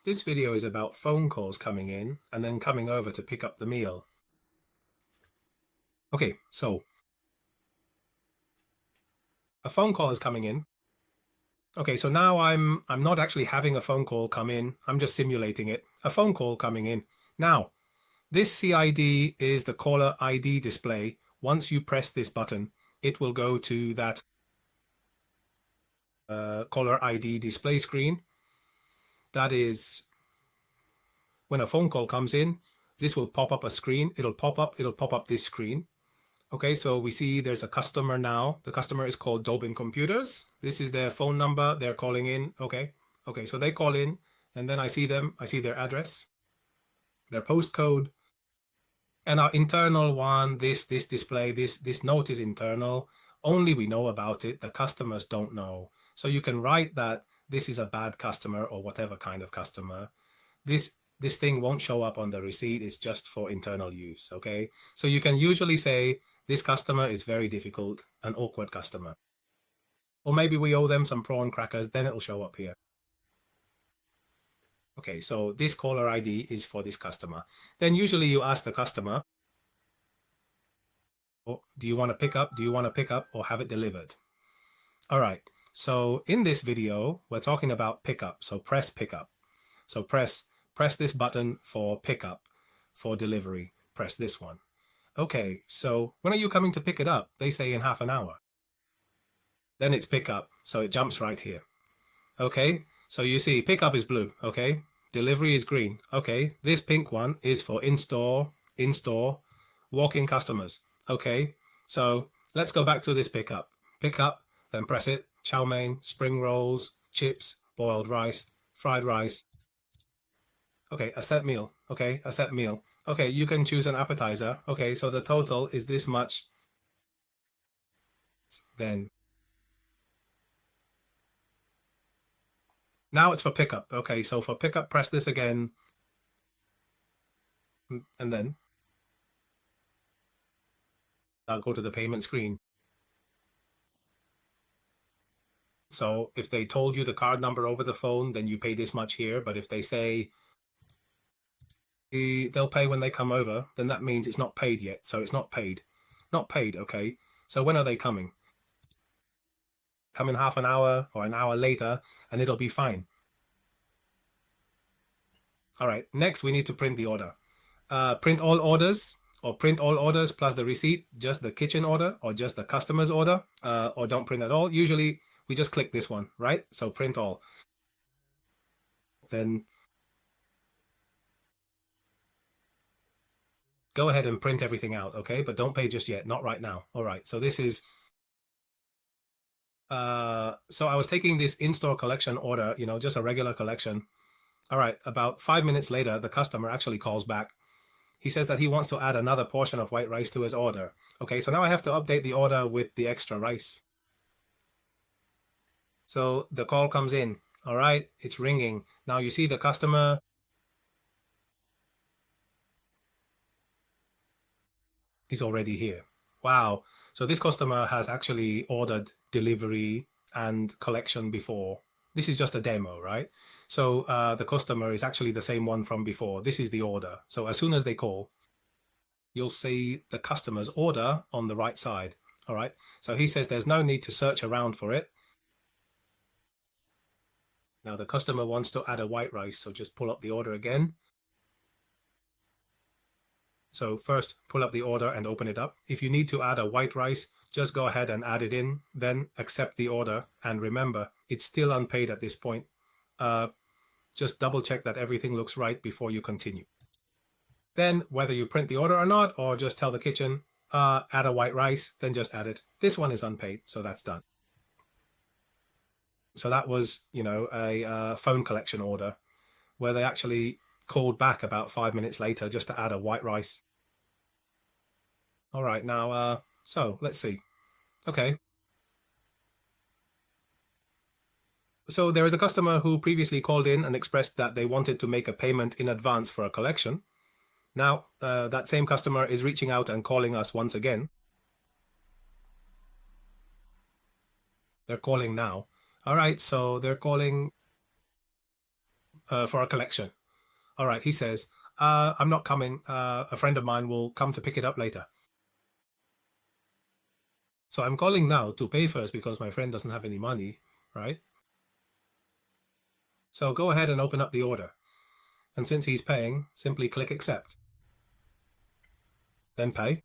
This video is about phone calls coming in and then coming over to pick up the meal. Okay, so a phone call is coming in. Okay, so now I'm not actually having a phone call come in. I'm just simulating it. A phone call coming in. Now, this CID is the caller ID display. Once you press this button, it will go to that caller ID display screen. That is when a phone call comes in, this will pop up a screen. It'll pop up this screen. Okay, so we see there's a customer now. The customer is called Dolbyn Computers. This is their phone number. They're calling in. Okay, so they call in and then I see them. I see their address, their postcode, and our internal one, this display, this note is internal. Only we know about it. The customers don't know. So you can write that this is a bad customer or whatever kind of customer. This thing won't show up on the receipt. It's just for internal use. Okay, so you can usually say this customer is very difficult, an awkward customer. Or maybe we owe them some prawn crackers, then it'll show up here. Okay, so this caller ID is for this customer. Then usually you ask the customer, oh, do you want to pick up? Do you want to pick up or have it delivered? All right, so in this video, we're talking about pickup. So press pickup. So press this button for pickup, for delivery. Press this one. Okay, so when are you coming to pick it up? They say in half an hour. Then it's pickup, so it jumps right here. Okay, so you see pickup is blue, okay? Delivery is green. Okay, this pink one is for in-store, walk-in customers. Okay, so let's go back to this pickup. Pickup, then press it. Chow mein, spring rolls, chips, boiled rice, fried rice. Okay, a set meal. Okay, a set meal. Okay, you can choose an appetizer. Okay, so the total is this much. Then now it's for pickup. Okay, so for pickup, press this again. And then I'll go to the payment screen. So if they told you the card number over the phone, then you pay this much here. But if they say they'll pay when they come over, then that means it's not paid yet. So it's not paid. Not paid, okay. So when are they coming? Come in half an hour or an hour later, and it'll be fine. All right, next we need to print the order. Print all orders, or print all orders plus the receipt, just the kitchen order or just the customer's order, or don't print at all. Usually we just click this one, right? So print all. Then go ahead and print everything out, okay? But don't pay just yet, not right now. All right, so this is, so I was taking this in-store collection order, you know, just a regular collection. All right, about 5 minutes later, the customer actually calls back. He says that he wants to add another portion of white rice to his order. Okay, so now I have to update the order with the extra rice. So the call comes in. All right, it's ringing. Now you see the customer is already here. Wow. So this customer has actually ordered delivery and collection before. This is just a demo, right? So the customer is actually the same one from before. This is the order. So as soon as they call, you'll see the customer's order on the right side. All right. So he says there's no need to search around for it. Now the customer wants to add a white rice. So just pull up the order again. So first pull up the order and open it up. If you need to add a white rice, just go ahead and add it in, then accept the order. And remember, it's still unpaid at this point. Just double check that everything looks right before you continue. Then whether you print the order or not, or just tell the kitchen, add a white rice, then just add it. This one is unpaid, so that's done. So that was, you know, a phone collection order where they actually called back about 5 minutes later just to add a white rice. All right, now, so let's see. Okay. So there is a customer who previously called in and expressed that they wanted to make a payment in advance for a collection. Now, that same customer is reaching out and calling us once again. They're calling now. All right, so they're calling for a collection. All right, he says, I'm not coming. A friend of mine will come to pick it up later. So I'm calling now to pay first because my friend doesn't have any money, right? So go ahead and open up the order. And since he's paying, simply click accept. Then pay.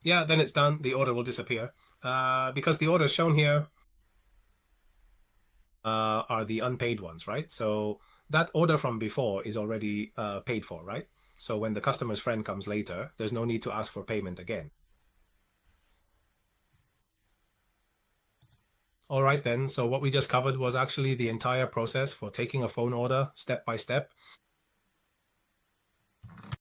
Yeah, then it's done. The order will disappear. Because the orders shown here are the unpaid ones, right? So that order from before is already paid for, right? So when the customer's friend comes later, there's no need to ask for payment again. All right then, so what we just covered was actually the entire process for taking a phone order step by step.